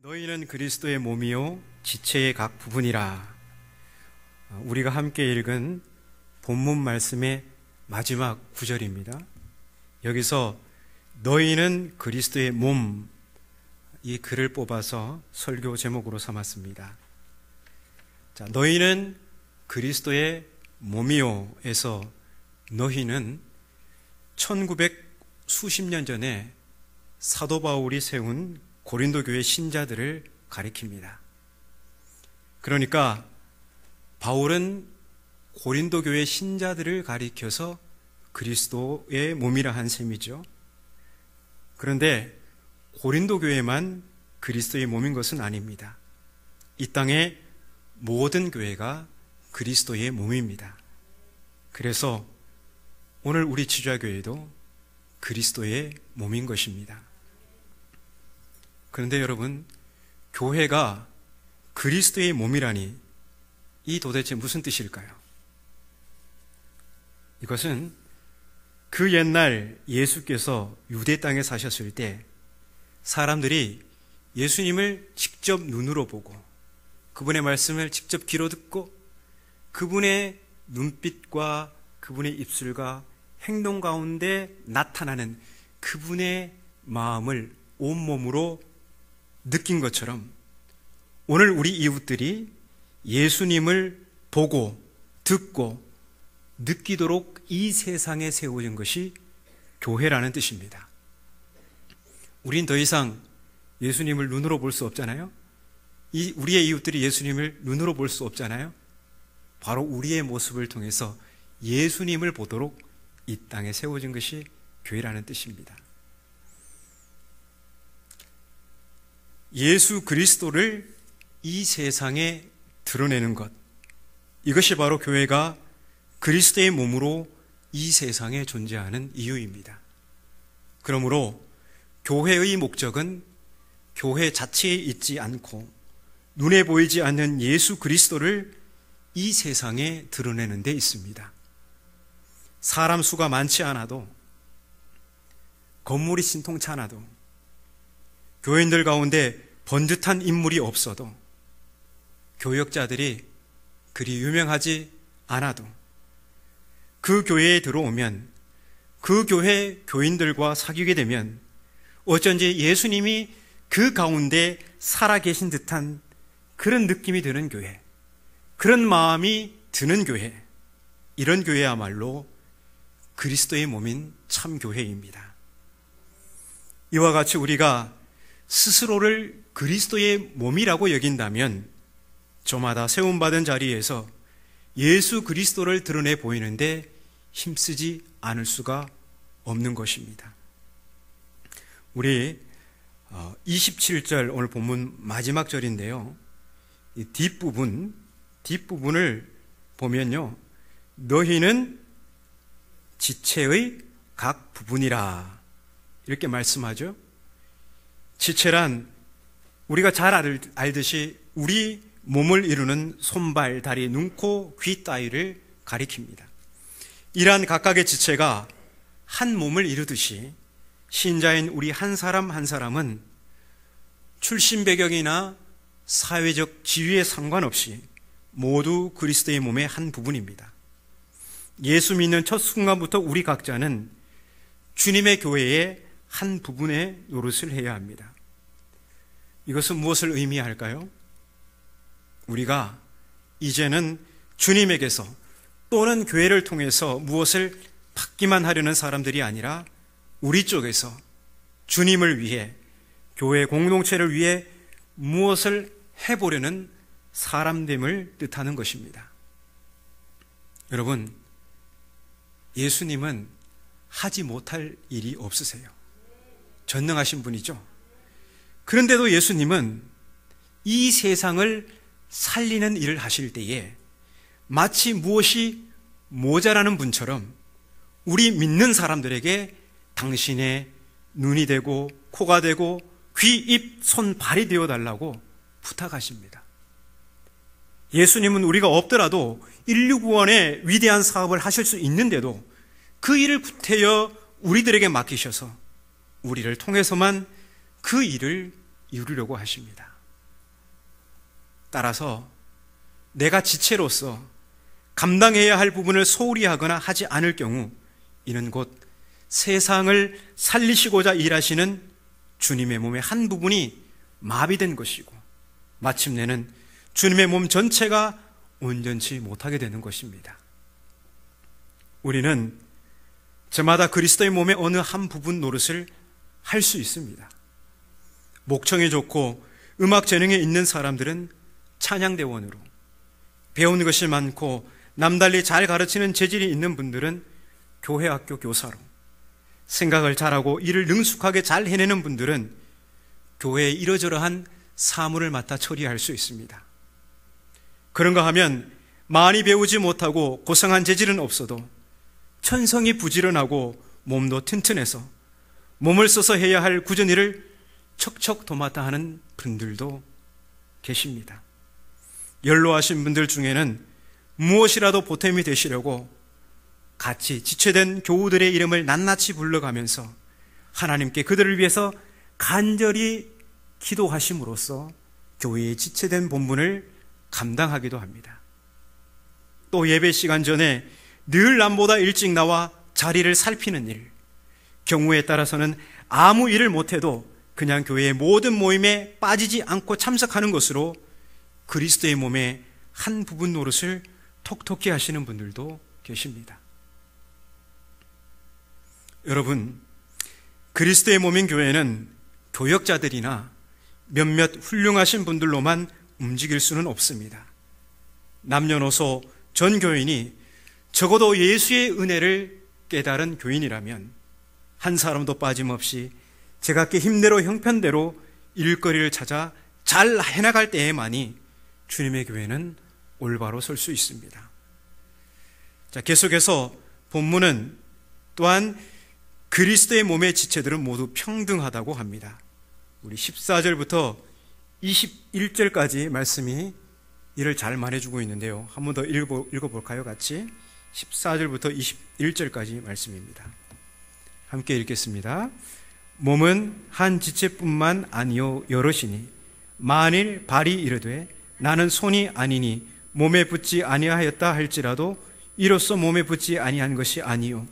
너희는 그리스도의 몸이요 지체의 각 부분이라. 우리가 함께 읽은 본문 말씀의 마지막 구절입니다. 여기서 너희는 그리스도의 몸, 이 글을 뽑아서 설교 제목으로 삼았습니다. 자, 너희는 그리스도의 몸이요 에서 너희는 1900 수십 년 전에 사도 바울이 세운 고린도 교회 신자들을 가리킵니다. 그러니까 바울은 고린도 교회 신자들을 가리켜서 그리스도의 몸이라 한 셈이죠. 그런데 고린도 교회만 그리스도의 몸인 것은 아닙니다. 이 땅의 모든 교회가 그리스도의 몸입니다. 그래서 오늘 우리 지좌교회도 그리스도의 몸인 것입니다. 그런데 여러분, 교회가 그리스도의 몸이라니 이 도대체 무슨 뜻일까요? 이것은 그 옛날 예수께서 유대 땅에 사셨을 때 사람들이 예수님을 직접 눈으로 보고 그분의 말씀을 직접 귀로 듣고 그분의 눈빛과 그분의 입술과 행동 가운데 나타나는 그분의 마음을 온몸으로 느낀 것처럼 오늘 우리 이웃들이 예수님을 보고 듣고 느끼도록 이 세상에 세워진 것이 교회라는 뜻입니다. 우린 더 이상 예수님을 눈으로 볼 수 없잖아요. 우리의 이웃들이 예수님을 눈으로 볼 수 없잖아요. 바로 우리의 모습을 통해서 예수님을 보도록 이 땅에 세워진 것이 교회라는 뜻입니다. 예수 그리스도를 이 세상에 드러내는 것, 이것이 바로 교회가 그리스도의 몸으로 이 세상에 존재하는 이유입니다. 그러므로 교회의 목적은 교회 자체에 있지 않고 눈에 보이지 않는 예수 그리스도를 이 세상에 드러내는 데 있습니다. 사람 수가 많지 않아도, 건물이 신통치 않아도, 교인들 가운데 번듯한 인물이 없어도, 교역자들이 그리 유명하지 않아도 그 교회에 들어오면 그 교회 교인들과 사귀게 되면 어쩐지 예수님이 그 가운데 살아계신 듯한 그런 느낌이 드는 교회, 그런 마음이 드는 교회, 이런 교회야말로 그리스도의 몸인 참 교회입니다. 이와 같이 우리가 스스로를 그리스도의 몸이라고 여긴다면 저마다 세움받은 자리에서 예수 그리스도를 드러내 보이는데 힘쓰지 않을 수가 없는 것입니다. 우리 27절 오늘 본문 마지막 절인데요, 이 뒷부분을 보면요, 너희는 지체의 각 부분이라 이렇게 말씀하죠. 지체란 우리가 잘 알듯이 우리 몸을 이루는 손발, 다리, 눈, 코, 귀 따위를 가리킵니다. 이러한 각각의 지체가 한 몸을 이루듯이 신자인 우리 한 사람 한 사람은 출신 배경이나 사회적 지위에 상관없이 모두 그리스도의 몸의 한 부분입니다. 예수 믿는 첫 순간부터 우리 각자는 주님의 교회의 한 부분의 노릇을 해야 합니다. 이것은 무엇을 의미할까요? 우리가 이제는 주님에게서 또는 교회를 통해서 무엇을 받기만 하려는 사람들이 아니라 우리 쪽에서 주님을 위해, 교회 공동체를 위해 무엇을 해보려는 사람됨을 뜻하는 것입니다. 여러분, 예수님은 하지 못할 일이 없으세요. 전능하신 분이죠. 그런데도 예수님은 이 세상을 살리는 일을 하실 때에 마치 무엇이 모자라는 분처럼 우리 믿는 사람들에게 당신의 눈이 되고 코가 되고 귀, 입, 손, 발이 되어달라고 부탁하십니다. 예수님은 우리가 없더라도 인류 구원의 위대한 사업을 하실 수 있는데도 그 일을 구태여 우리들에게 맡기셔서 우리를 통해서만 그 일을 이루려고 하십니다. 따라서 내가 지체로서 감당해야 할 부분을 소홀히 하거나 하지 않을 경우 이는 곧 세상을 살리시고자 일하시는 주님의 몸의 한 부분이 마비된 것이고 마침내는 주님의 몸 전체가 온전치 못하게 되는 것입니다. 우리는 저마다 그리스도의 몸의 어느 한 부분 노릇을 할 수 있습니다. 목청이 좋고 음악 재능에 있는 사람들은 찬양대원으로, 배우는 것이 많고 남달리 잘 가르치는 재질이 있는 분들은 교회학교 교사로, 생각을 잘하고 일을 능숙하게 잘 해내는 분들은 교회의 이러저러한 사물을 맡아 처리할 수 있습니다. 그런가 하면 많이 배우지 못하고 고상한 재질은 없어도 천성이 부지런하고 몸도 튼튼해서 몸을 써서 해야 할 굳은 일을 척척 도맡아 하는 분들도 계십니다. 연로하신 분들 중에는 무엇이라도 보탬이 되시려고 같이 지체된 교우들의 이름을 낱낱이 불러가면서 하나님께 그들을 위해서 간절히 기도하심으로써 교회의 지체된 본분을 감당하기도 합니다. 또 예배 시간 전에 늘 남보다 일찍 나와 자리를 살피는 일, 경우에 따라서는 아무 일을 못해도 그냥 교회의 모든 모임에 빠지지 않고 참석하는 것으로 그리스도의 몸의 한 부분 노릇을 톡톡히 하시는 분들도 계십니다. 여러분, 그리스도의 몸인 교회는 교역자들이나 몇몇 훌륭하신 분들로만 움직일 수는 없습니다. 남녀노소 전 교인이 적어도 예수의 은혜를 깨달은 교인이라면 한 사람도 빠짐없이 제각기 힘대로 형편대로 일거리를 찾아 잘 해나갈 때에만이 주님의 교회는 올바로 설 수 있습니다. 자, 계속해서 본문은 또한 그리스도의 몸의 지체들은 모두 평등하다고 합니다. 우리 14절부터 21절까지 말씀이 이를 잘 말해주고 있는데요. 한 번 더 읽어볼까요? 같이 14절부터 21절까지 말씀입니다. 함께 읽겠습니다. 몸은 한 지체뿐만 아니요 여럿이니 만일 발이 이르되 나는 손이 아니니 몸에 붙지 아니하였다 할지라도 이로써 몸에 붙지 아니한 것이 아니요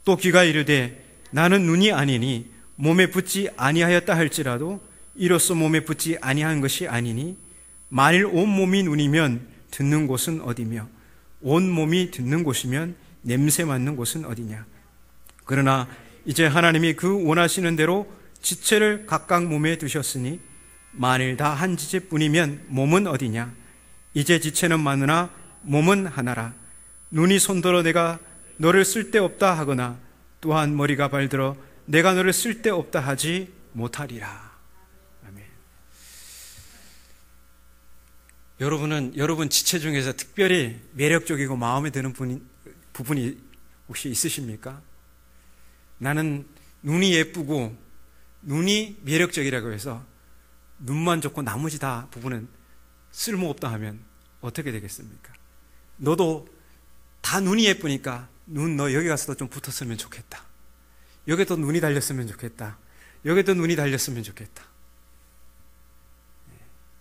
또 귀가 이르되 나는 눈이 아니니 몸에 붙지 아니하였다 할지라도 이로써 몸에 붙지 아니한 것이 아니니 만일 온 몸이 눈이면 듣는 곳은 어디며 온 몸이 듣는 곳이면 냄새 맡는 곳은 어디냐. 그러나 이제 하나님이 그 원하시는 대로 지체를 각각 몸에 두셨으니 만일 다 한 지체뿐이면 몸은 어디냐. 이제 지체는 많으나 몸은 하나라. 눈이 손들어 내가 너를 쓸데없다 하거나 또한 머리가 발들어 내가 너를 쓸데없다 하지 못하리라. 아멘. 여러분은 여러분 지체 중에서 특별히 매력적이고 마음에 드는 부분이 혹시 있으십니까? 나는 눈이 예쁘고 눈이 매력적이라고 해서 눈만 좋고 나머지 다 부분은 쓸모없다 하면 어떻게 되겠습니까? 너도 다 눈이 예쁘니까 눈 너 여기 가서도 좀 붙었으면 좋겠다. 여기도 눈이 달렸으면 좋겠다. 여기도 눈이 달렸으면 좋겠다.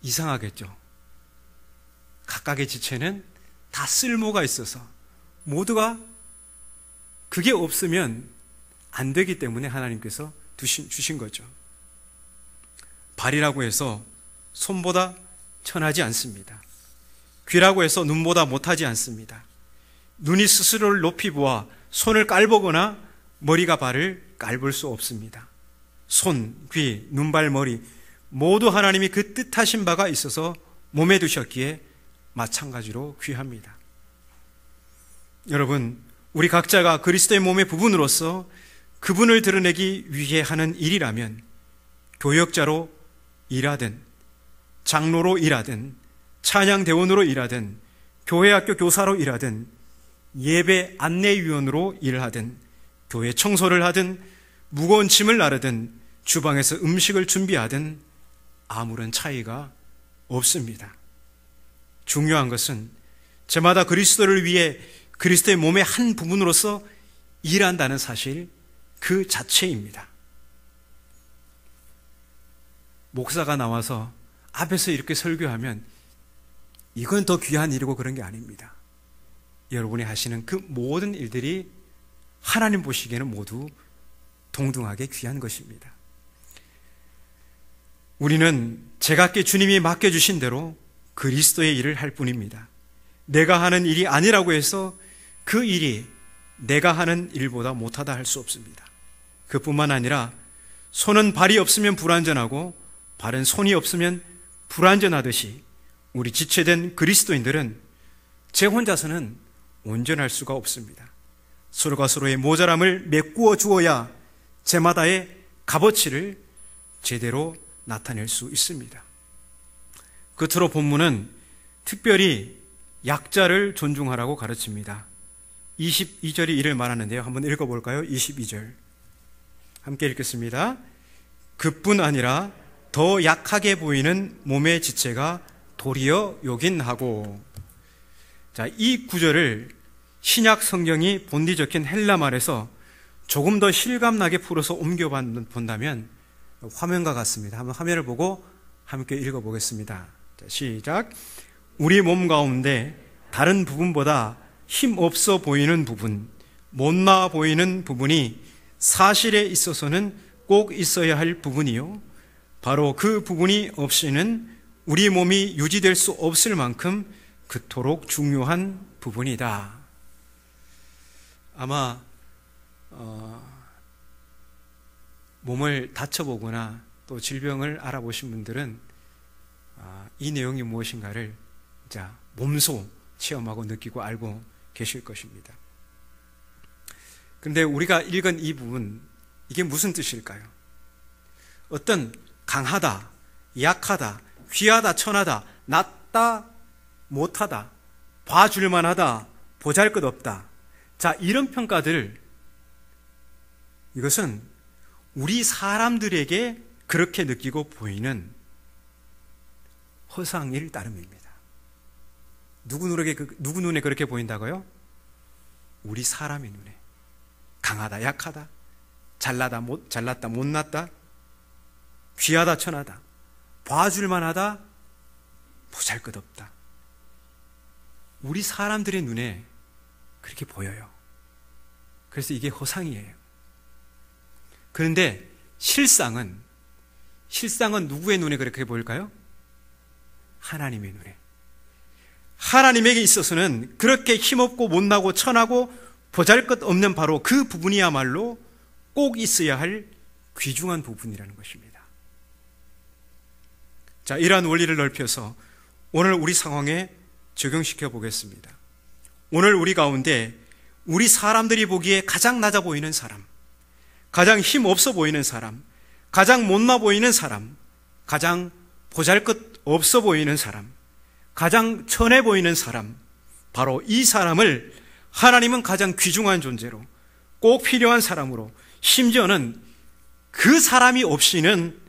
이상하겠죠? 각각의 지체는 다 쓸모가 있어서 모두가 그게 없으면 안 되기 때문에 하나님께서 주신 거죠. 발이라고 해서 손보다 천하지 않습니다. 귀라고 해서 눈보다 못하지 않습니다. 눈이 스스로를 높이 보아 손을 깔보거나 머리가 발을 깔볼 수 없습니다. 손, 귀, 눈, 발, 머리 모두 하나님이 그 뜻하신 바가 있어서 몸에 두셨기에 마찬가지로 귀합니다. 여러분, 우리 각자가 그리스도의 몸의 부분으로서 그분을 드러내기 위해 하는 일이라면 교역자로 일하든 장로로 일하든 찬양대원으로 일하든 교회학교 교사로 일하든 예배 안내위원으로 일하든 교회 청소를 하든 무거운 짐을 나르든 주방에서 음식을 준비하든 아무런 차이가 없습니다. 중요한 것은 저마다 그리스도를 위해 그리스도의 몸의 한 부분으로서 일한다는 사실 그 자체입니다. 목사가 나와서 앞에서 이렇게 설교하면 이건 더 귀한 일이고 그런 게 아닙니다. 여러분이 하시는 그 모든 일들이 하나님 보시기에는 모두 동등하게 귀한 것입니다. 우리는 제각기 주님이 맡겨주신 대로 그리스도의 일을 할 뿐입니다. 내가 하는 일이 아니라고 해서 그 일이 내가 하는 일보다 못하다 할 수 없습니다. 그뿐만 아니라 손은 발이 없으면 불완전하고 발은 손이 없으면 불완전하듯이 우리 지체된 그리스도인들은 제 혼자서는 온전할 수가 없습니다. 서로가 서로의 모자람을 메꾸어 주어야 제마다의 값어치를 제대로 나타낼 수 있습니다. 끝으로 본문은 특별히 약자를 존중하라고 가르칩니다. 22절이 이를 말하는데요. 한번 읽어볼까요? 22절 함께 읽겠습니다. 그뿐 아니라 더 약하게 보이는 몸의 지체가 도리어 요긴하고. 자, 이 구절을 신약 성경이 본디 적힌 헬라 말에서 조금 더 실감나게 풀어서 옮겨본다면 화면과 같습니다. 한번 화면을 보고 함께 읽어보겠습니다. 자, 시작. 우리 몸 가운데 다른 부분보다 힘없어 보이는 부분, 못나 보이는 부분이 사실에 있어서는 꼭 있어야 할 부분이요, 바로 그 부분이 없이는 우리 몸이 유지될 수 없을 만큼 그토록 중요한 부분이다. 아마 몸을 다쳐보거나 또 질병을 알아보신 분들은 이 내용이 무엇인가를 몸소 체험하고 느끼고 알고 계실 것입니다. 그런데 우리가 읽은 이 부분, 이게 무슨 뜻일까요? 어떤 강하다, 약하다, 귀하다, 천하다, 낫다, 못하다, 봐줄만하다, 보잘것없다. 자, 이런 평가들, 이것은 우리 사람들에게 그렇게 느끼고 보이는 허상일 따름입니다. 누구 눈에 그렇게 보인다고요? 우리 사람의 눈에. 강하다, 약하다, 잘났다, 못났다, 귀하다, 천하다, 봐줄만하다, 보잘것없다. 우리 사람들의 눈에 그렇게 보여요. 그래서 이게 허상이에요. 그런데 실상은 누구의 눈에 그렇게 보일까요? 하나님의 눈에. 하나님에게 있어서는 그렇게 힘없고 못나고 천하고 보잘것없는 바로 그 부분이야말로 꼭 있어야 할 귀중한 부분이라는 것입니다. 자, 이러한 원리를 넓혀서 오늘 우리 상황에 적용시켜 보겠습니다. 오늘 우리 가운데 우리 사람들이 보기에 가장 낮아 보이는 사람, 가장 힘없어 보이는 사람, 가장 못나 보이는 사람, 가장 보잘것없어 보이는 사람, 가장 천해 보이는 사람, 바로 이 사람을 하나님은 가장 귀중한 존재로, 꼭 필요한 사람으로, 심지어는 그 사람이 없이는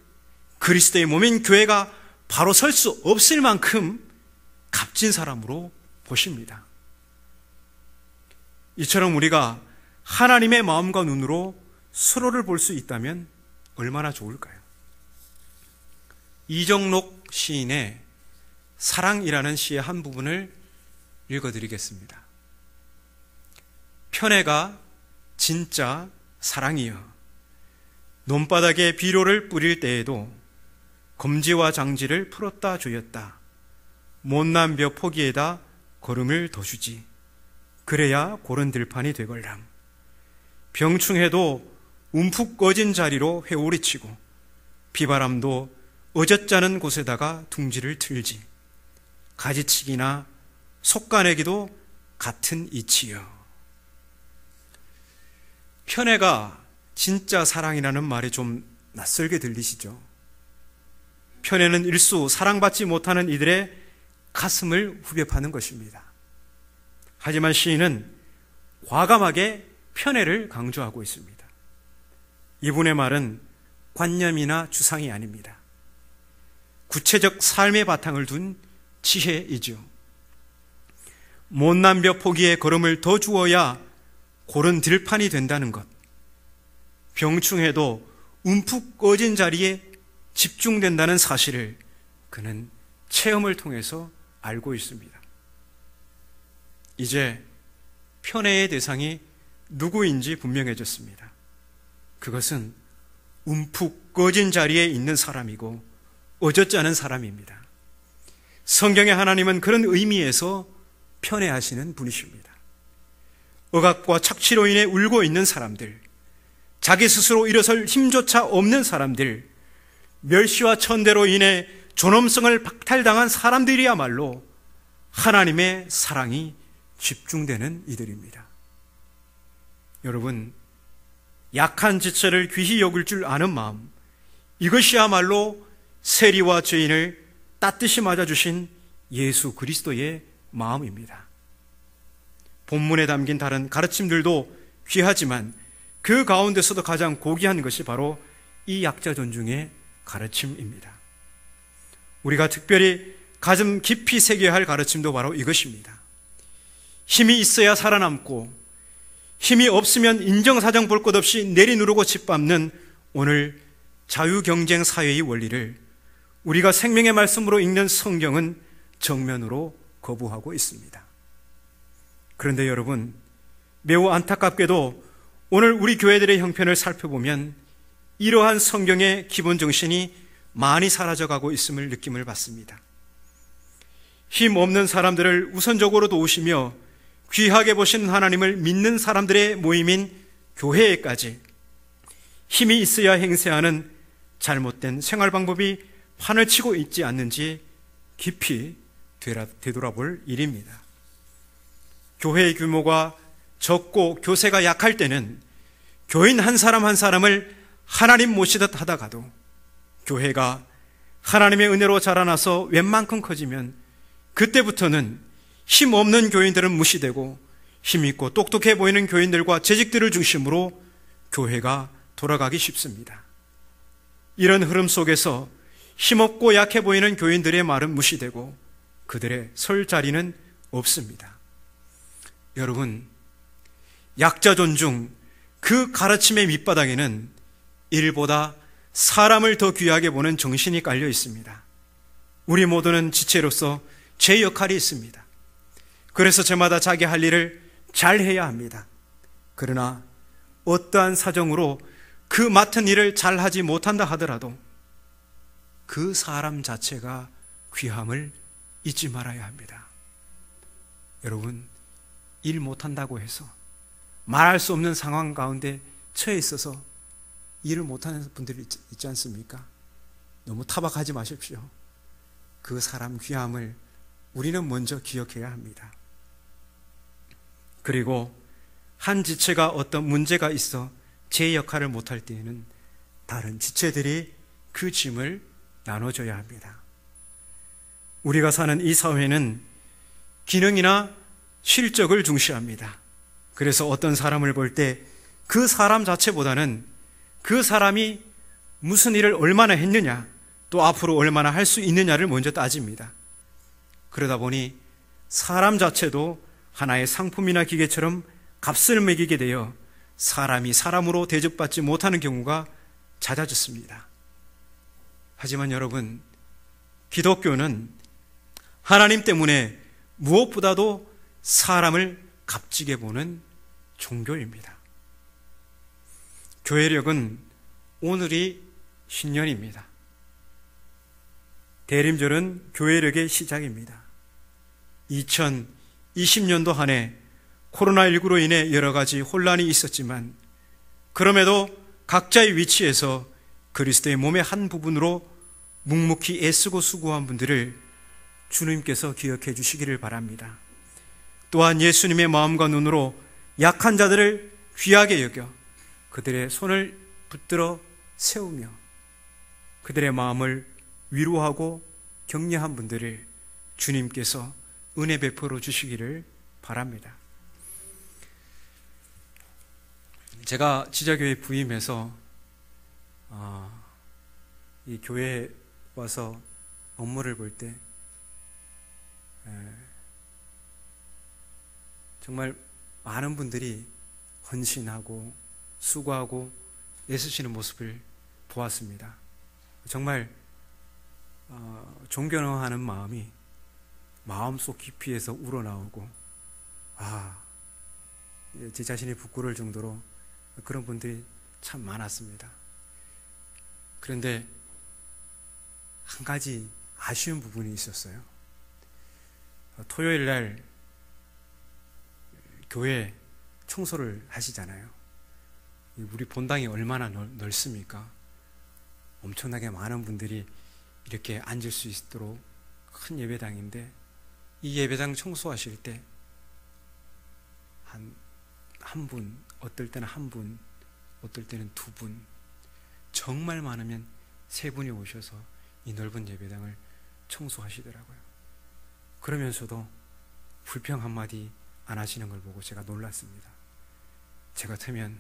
그리스도의 몸인 교회가 바로 설 수 없을 만큼 값진 사람으로 보십니다. 이처럼 우리가 하나님의 마음과 눈으로 서로를 볼 수 있다면 얼마나 좋을까요? 이정록 시인의 사랑이라는 시의 한 부분을 읽어드리겠습니다. 편애가 진짜 사랑이여, 논바닥에 비료를 뿌릴 때에도 검지와 장지를 풀었다 조였다. 못난 벼 포기에다 거름을 더 주지. 그래야 고른 들판이 되걸람. 병충해도 움푹 꺼진 자리로 회오리치고 비바람도 어젖자는 곳에다가 둥지를 틀지. 가지치기나 속가내기도 같은 이치여. 편애가 진짜 사랑이라는 말이 좀 낯설게 들리시죠? 편애는 일수 사랑받지 못하는 이들의 가슴을 후벼 파는 것입니다. 하지만 시인은 과감하게 편애를 강조하고 있습니다. 이분의 말은 관념이나 주상이 아닙니다. 구체적 삶의 바탕을 둔 지혜이죠. 못난 벼 포기에 거름을 더 주어야 고른 들판이 된다는 것, 병충해도 움푹 꺼진 자리에 집중된다는 사실을 그는 체험을 통해서 알고 있습니다. 이제 편애의 대상이 누구인지 분명해졌습니다. 그것은 움푹 꺼진 자리에 있는 사람이고 어젓지 않은 사람입니다. 성경의 하나님은 그런 의미에서 편애하시는 분이십니다. 억압과 착취로 인해 울고 있는 사람들, 자기 스스로 일어설 힘조차 없는 사람들, 멸시와 천대로 인해 존엄성을 박탈당한 사람들이야말로 하나님의 사랑이 집중되는 이들입니다. 여러분, 약한 지체를 귀히 여길 줄 아는 마음, 이것이야말로 세리와 죄인을 따뜻이 맞아주신 예수 그리스도의 마음입니다. 본문에 담긴 다른 가르침들도 귀하지만 그 가운데서도 가장 고귀한 것이 바로 이 약자 존중의 가르침입니다. 우리가 특별히 가슴 깊이 새겨야 할 가르침도 바로 이것입니다. 힘이 있어야 살아남고 힘이 없으면 인정사정 볼 것 없이 내리누르고 짓밟는 오늘 자유경쟁 사회의 원리를 우리가 생명의 말씀으로 읽는 성경은 정면으로 거부하고 있습니다. 그런데 여러분, 매우 안타깝게도 오늘 우리 교회들의 형편을 살펴보면 이러한 성경의 기본 정신이 많이 사라져가고 있음을 느낌을 받습니다. 힘 없는 사람들을 우선적으로 도우시며 귀하게 보시는 하나님을 믿는 사람들의 모임인 교회에까지 힘이 있어야 행세하는 잘못된 생활 방법이 판을 치고 있지 않는지 깊이 되돌아볼 일입니다. 교회의 규모가 적고 교세가 약할 때는 교인 한 사람 한 사람을 하나님 모시듯 하다가도 교회가 하나님의 은혜로 자라나서 웬만큼 커지면 그때부터는 힘 없는 교인들은 무시되고 힘있고 똑똑해 보이는 교인들과 재직들을 중심으로 교회가 돌아가기 쉽습니다. 이런 흐름 속에서 힘없고 약해 보이는 교인들의 말은 무시되고 그들의 설 자리는 없습니다. 여러분, 약자 존중, 그 가르침의 밑바닥에는 일보다 사람을 더 귀하게 보는 정신이 깔려 있습니다. 우리 모두는 지체로서 제 역할이 있습니다. 그래서 저마다 자기 할 일을 잘 해야 합니다. 그러나 어떠한 사정으로 그 맡은 일을 잘 하지 못한다 하더라도 그 사람 자체가 귀함을 잊지 말아야 합니다. 여러분, 일 못한다고 해서 말할 수 없는 상황 가운데 처해 있어서 일을 못하는 분들이 있지 않습니까? 너무 타박하지 마십시오. 그 사람 귀함을 우리는 먼저 기억해야 합니다. 그리고 한 지체가 어떤 문제가 있어 제 역할을 못할 때에는 다른 지체들이 그 짐을 나눠줘야 합니다. 우리가 사는 이 사회는 기능이나 실적을 중시합니다. 그래서 어떤 사람을 볼 때 그 사람 자체보다는 그 사람이 무슨 일을 얼마나 했느냐, 또 앞으로 얼마나 할 수 있느냐를 먼저 따집니다. 그러다 보니 사람 자체도 하나의 상품이나 기계처럼 값을 매기게 되어 사람이 사람으로 대접받지 못하는 경우가 잦아졌습니다. 하지만 여러분, 기독교는 하나님 때문에 무엇보다도 사람을 값지게 보는 종교입니다. 교회력은 오늘이 신년입니다. 대림절은 교회력의 시작입니다. 2020년도 한 해 코로나19로 인해 여러 가지 혼란이 있었지만 그럼에도 각자의 위치에서 그리스도의 몸의 한 부분으로 묵묵히 애쓰고 수고한 분들을 주님께서 기억해 주시기를 바랍니다. 또한 예수님의 마음과 눈으로 약한 자들을 귀하게 여겨 그들의 손을 붙들어 세우며 그들의 마음을 위로하고 격려한 분들을 주님께서 은혜 베풀어 주시기를 바랍니다. 제가 지자교회 부임해서 이 교회에 와서 업무를 볼 때 정말 많은 분들이 헌신하고 수고하고 애쓰시는 모습을 보았습니다. 정말 존경하는 마음이 마음속 깊이에서 우러나오고, 제 자신이 부끄러울 정도로 그런 분들이 참 많았습니다. 그런데 한 가지 아쉬운 부분이 있었어요. 토요일 날 교회 청소를 하시잖아요. 우리 본당이 얼마나 넓습니까? 엄청나게 많은 분들이 이렇게 앉을 수 있도록 큰 예배당인데, 이 예배당 청소하실 때 한 분, 어떨 때는 한 분, 어떨 때는 두 분, 정말 많으면 세 분이 오셔서 이 넓은 예배당을 청소하시더라고요. 그러면서도 불평 한마디 안 하시는 걸 보고 제가 놀랐습니다. 제 같으면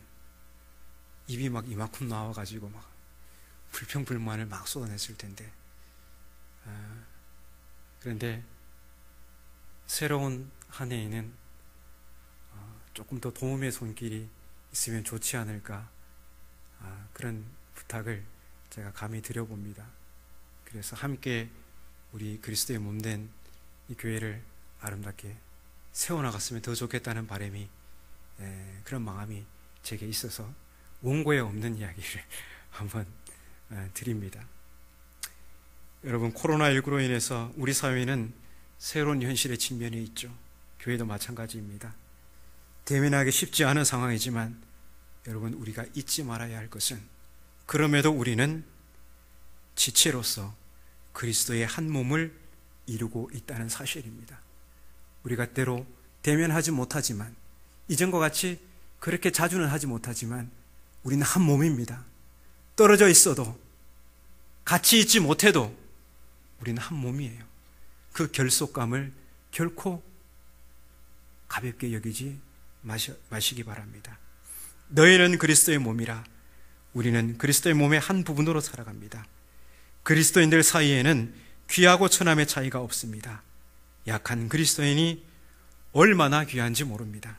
입이 막 이만큼 나와가지고 막 불평 불만을 막 쏟아냈을 텐데, 그런데 새로운 한 해에는 조금 더 도움의 손길이 있으면 좋지 않을까, 그런 부탁을 제가 감히 드려봅니다. 그래서 함께 우리 그리스도의 몸된 이 교회를 아름답게 세워나갔으면 더 좋겠다는 바람이, 그런 마음이 제게 있어서 원고에 없는 이야기를 한번 드립니다. 여러분, 코로나19로 인해서 우리 사회는 새로운 현실의 직면에 있죠. 교회도 마찬가지입니다. 대면하기 쉽지 않은 상황이지만 여러분, 우리가 잊지 말아야 할 것은, 그럼에도 우리는 지체로서 그리스도의 한 몸을 이루고 있다는 사실입니다. 우리가 때로 대면하지 못하지만, 이전과 같이 그렇게 자주는 하지 못하지만 우리는 한 몸입니다. 떨어져 있어도, 같이 있지 못해도 우리는 한 몸이에요. 그 결속감을 결코 가볍게 여기지 마시기 바랍니다. 너희는 그리스도의 몸이라. 우리는 그리스도의 몸의 한 부분으로 살아갑니다. 그리스도인들 사이에는 귀하고 천함의 차이가 없습니다. 약한 그리스도인이 얼마나 귀한지 모릅니다.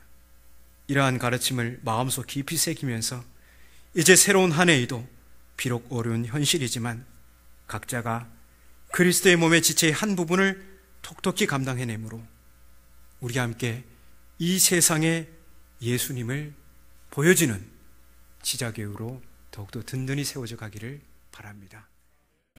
이러한 가르침을 마음속 깊이 새기면서 이제 새로운 한 해에도 비록 어려운 현실이지만 각자가 그리스도의 몸의 지체의 한 부분을 톡톡히 감당해내므로 우리 함께 이 세상에 예수님을 보여주는 지자교회로 더욱더 든든히 세워져 가기를 바랍니다.